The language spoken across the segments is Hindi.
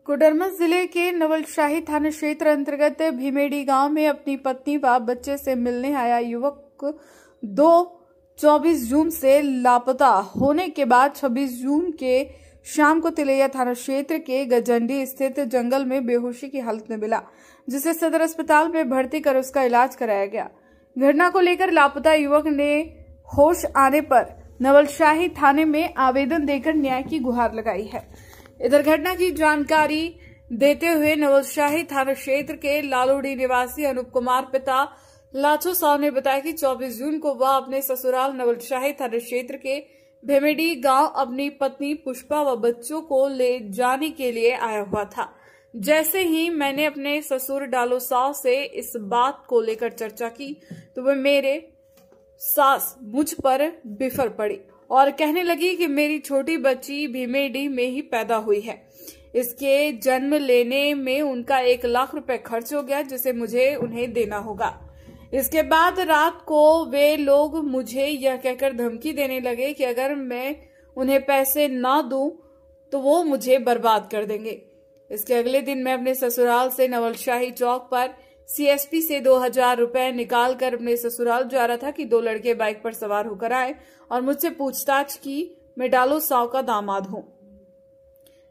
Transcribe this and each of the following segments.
कोडरमा जिले के नवलशाही थाना क्षेत्र अंतर्गत भीमेडी गांव में अपनी पत्नी व बच्चे से मिलने आया युवक 24 जून से लापता होने के बाद 26 जून के शाम को तिलैया थाना क्षेत्र के गजंडी स्थित जंगल में बेहोशी की हालत में मिला, जिसे सदर अस्पताल में भर्ती कर उसका इलाज कराया गया। घटना को लेकर लापता युवक ने होश आने पर नवलशाही थाने में आवेदन देकर न्याय की गुहार लगाई है। इधर घटना की जानकारी देते हुए नवलशाही थाना क्षेत्र के लालूडी निवासी अनूप कुमार पिता लाचो साव ने बताया कि 24 जून को वह अपने ससुराल नवलशाही थाना क्षेत्र के भेमेडी गांव अपनी पत्नी पुष्पा व बच्चों को ले जाने के लिए आया हुआ था। जैसे ही मैंने अपने ससुर डालो साव से इस बात को लेकर चर्चा की तो वह मेरे सास मुझ पर बिफर पड़ी और कहने लगी कि मेरी छोटी बच्ची भीमेडी में ही पैदा हुई है, इसके जन्म लेने में उनका 1 लाख रुपए खर्च हो गया, जिसे मुझे उन्हें देना होगा। इसके बाद रात को वे लोग मुझे यह कहकर धमकी देने लगे कि अगर मैं उन्हें पैसे ना दूं तो वो मुझे बर्बाद कर देंगे। इसके अगले दिन मैं अपने ससुराल से नवलशाही चौक पर सीएसपी से 2000 रुपए निकाल कर अपने ससुराल जा रहा था कि 2 लड़के बाइक पर सवार होकर आए और मुझसे पूछताछ की। मैं डालो साव का दामाद हूं।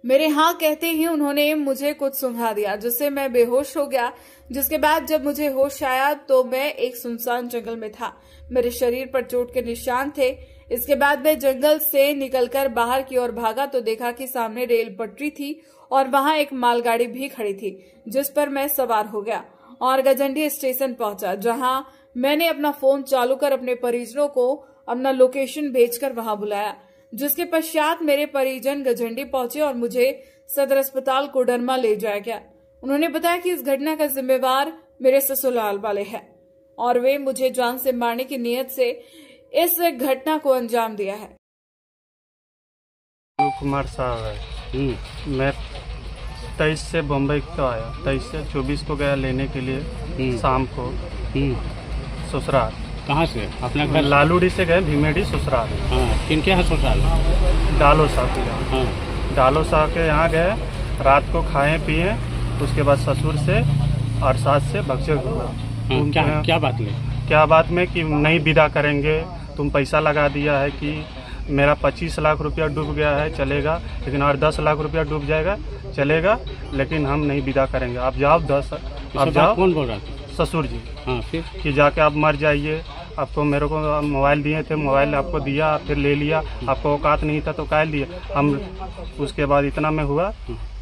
मेरे हाँ कहते ही उन्होंने मुझे कुछ सुंघा दिया, जिससे मैं बेहोश हो गया। जिसके बाद जब मुझे होश आया तो मैं एक सुनसान जंगल में था। मेरे शरीर पर चोट के निशान थे। इसके बाद मैं जंगल से निकलकर बाहर की ओर भागा तो देखा कि सामने रेल पटरी थी और वहां एक मालगाड़ी भी खड़ी थी, जिस पर मैं सवार हो गया और गजंडी स्टेशन पहुंचा, जहां मैंने अपना फोन चालू कर अपने परिजनों को अपना लोकेशन भेजकर वहां बुलाया। जिसके पश्चात मेरे परिजन गजंडी पहुंचे और मुझे सदर अस्पताल कोडरमा ले जाया गया। उन्होंने बताया कि इस घटना का जिम्मेवार मेरे ससुराल वाले हैं और वे मुझे जान से मारने की नीयत से इस घटना को अंजाम दिया है। कुमार साहब है। मैं 23 से बम्बई को आया, 23 से 24 को गया लेने के लिए शाम को ससुराल। कहाँ से? अपना घर? लालूडी से गए भीमेडी ससुराल। हाँ, किनके यहाँ ससुराल? डालो साहब के यहाँ। हाँ। डालो साहब के यहाँ गए, रात को खाए पिए, उसके बाद ससुर से और सास से बक्से हुआ। क्या बात में? क्या बात में कि नहीं विदा करेंगे, तुम पैसा लगा दिया है कि मेरा 25 लाख रुपया डूब गया है, चलेगा, लेकिन और 10 लाख रुपया डूब जाएगा, चलेगा, लेकिन हम नहीं विदा करेंगे, आप जाओ। आप जाओ। कौन बोल रहा था? ससुर जी। हाँ, फिर कि जाके आप मर जाइए, आपको मेरे को मोबाइल दिए थे, मोबाइल आपको दिया, फिर ले लिया, आपको औकात नहीं था तो काहे लिए हम। उसके बाद इतना में हुआ,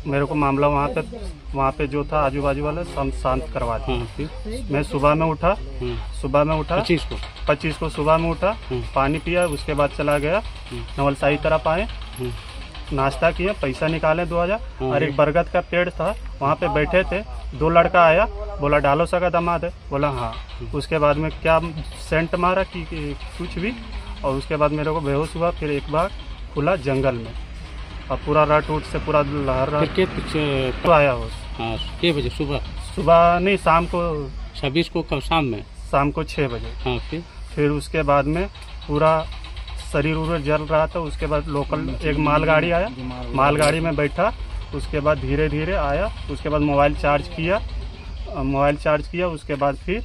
मेरे को मामला वहाँ पे जो था आजू बाजू वाले शांत करवा दिया। मैं सुबह में उठा 25 को सुबह में उठा, पानी पिया, उसके बाद चला गया नवलशाही तरफ आए, नाश्ता किए, पैसा निकाले 2000 और एक बरगद का पेड़ था, वहाँ पे बैठे थे। 2 लड़का आया, बोला डालो सा का दामाद है, बोला हाँ। उसके बाद में क्या सेंट मारा कि कुछ भी, और उसके बाद मेरे को बेहोश हुआ। फिर एक बार खुला जंगल में और पूरा रट उठ से पूरा लहर तो आया होश। हाँ, कितने बजे? सुबह नहीं, शाम को 26 को। कब? शाम को 6 बजे। हाँ। फिर उसके बाद में पूरा शरीर उर जल रहा था। उसके बाद लोकल एक मालगाड़ी आया, मालगाड़ी में बैठा, उसके बाद धीरे धीरे आया। उसके बाद मोबाइल चार्ज किया, उसके बाद फिर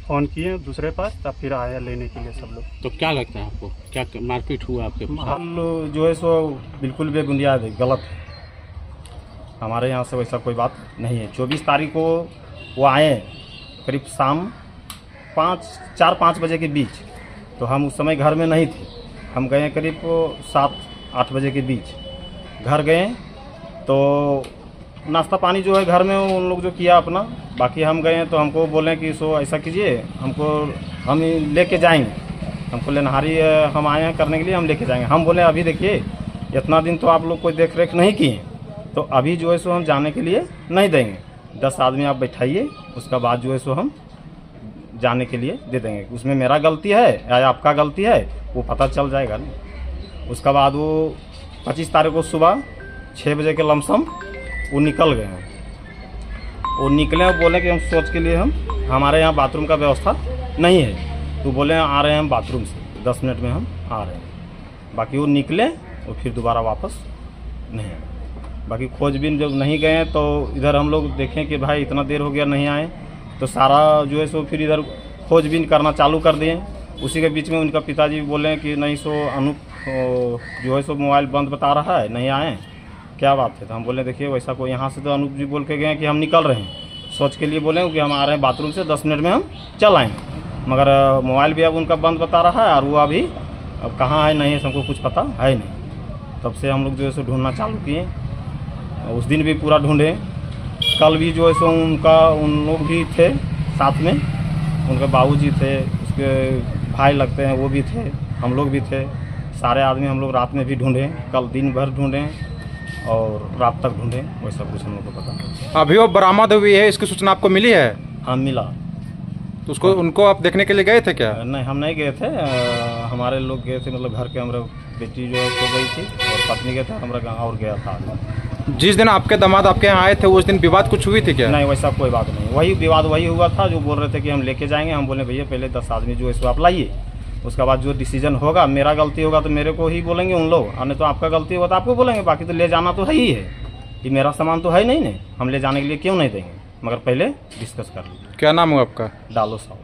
फ़ोन किए दूसरे पास, तब फिर आया लेने के लिए सब लोग। तो क्या लगता है आपको, क्या मारपीट हुआ आपके? हम जो है सो बिल्कुल बेबुनियाद है, गलत है। हमारे यहाँ से वैसा कोई बात नहीं है। 24 तारीख को वो आए करीब शाम 4-5 बजे के बीच, तो हम उस समय घर में नहीं थे। हम गए करीब 7-8 बजे के बीच। घर गए तो नाश्ता पानी जो है घर में उन लोग जो किया अपना, बाकी हम गए तो हमको बोले कि सो ऐसा कीजिए, हम लेके जाएंगे, हमको लेनहारी हम आए हैं करने के लिए, हम लेके जाएंगे। हम बोले अभी देखिए, इतना दिन तो आप लोग कोई देख रेख नहीं किए, तो अभी जो है सो हम जाने के लिए नहीं देंगे। 10 आदमी आप बैठाइए, उसका बाद जो है सो हम जाने के लिए दे देंगे। उसमें मेरा गलती है या आपका गलती है वो पता चल जाएगा ना। उसका बाद वो 25 तारीख को सुबह 6 बजे के लमसम वो निकल गए हैं। वो निकले और बोले कि हम सोच के लिए हमारे यहाँ बाथरूम का व्यवस्था नहीं है, तो बोले आ रहे हैं हम बाथरूम से, 10 मिनट में हम आ रहे हैं। बाकी वो निकले और फिर दोबारा वापस नहीं आए। बाकी खोजबीन जब नहीं गए तो इधर हम लोग देखें कि भाई इतना देर हो गया नहीं आए, तो सारा जो है सो फिर इधर खोजबीन करना चालू कर दिए। उसी के बीच में उनका पिताजी बोले कि नहीं सो अनूप जो है सो मोबाइल बंद बता रहा है, नहीं आए, क्या बात है। तो हम बोले देखिए वैसा कोई, यहाँ से तो अनूप जी बोल के गए कि हम निकल रहे हैं, सोच के लिए बोले कि हम आ रहे हैं बाथरूम से, 10 मिनट में हम चल आएंगे, मगर मोबाइल भी अब उनका बंद बता रहा है और वो अभी अब कहाँ है नहीं है हमको कुछ पता है नहीं। तब से हम लोग जो है सो ढूंढना चालू किए, उस दिन भी पूरा ढूंढे, कल भी जो है सो उन लोग भी थे साथ में, उनके बाबूजी थे, उसके भाई लगते हैं वो भी थे, हम लोग भी थे, सारे आदमी हम लोग रात में भी ढूंढे, कल दिन भर ढूंढे और रात तक ढूंढे, वैसा कुछ हम लोग को पता। अभी वो बरामद हुई है, इसकी सूचना आपको मिली है? हाँ मिला। तो उसको उनको आप देखने के लिए गए थे क्या? नहीं हम नहीं गए थे, हमारे लोग गए थे, मतलब घर के हमारे बेटी जो है सो गई थी और पत्नी गए थे, हमारा गाँव और गया था। जिस दिन आपके दामाद आपके यहाँ आए थे उस दिन विवाद कुछ हुई थी क्या? नहीं वैसा कोई बात नहीं, वही विवाद वही हुआ था जो बोल रहे थे कि हम लेके जाएंगे। हम बोले भैया पहले 10 आदमी जो है सो आप लाइए, उसके बाद जो डिसीजन होगा, मेरा गलती होगा तो मेरे को ही बोलेंगे उन लोग, और नहीं तो आपका गलती होगा तो आपको बोलेंगे, बाकी तो ले जाना तो है ही है, ये मेरा सामान तो है नहीं, हम ले जाने के लिए क्यों नहीं देंगे, मगर पहले डिस्कस कर लीजिए। क्या नाम हुआ आपका? डालो साहब।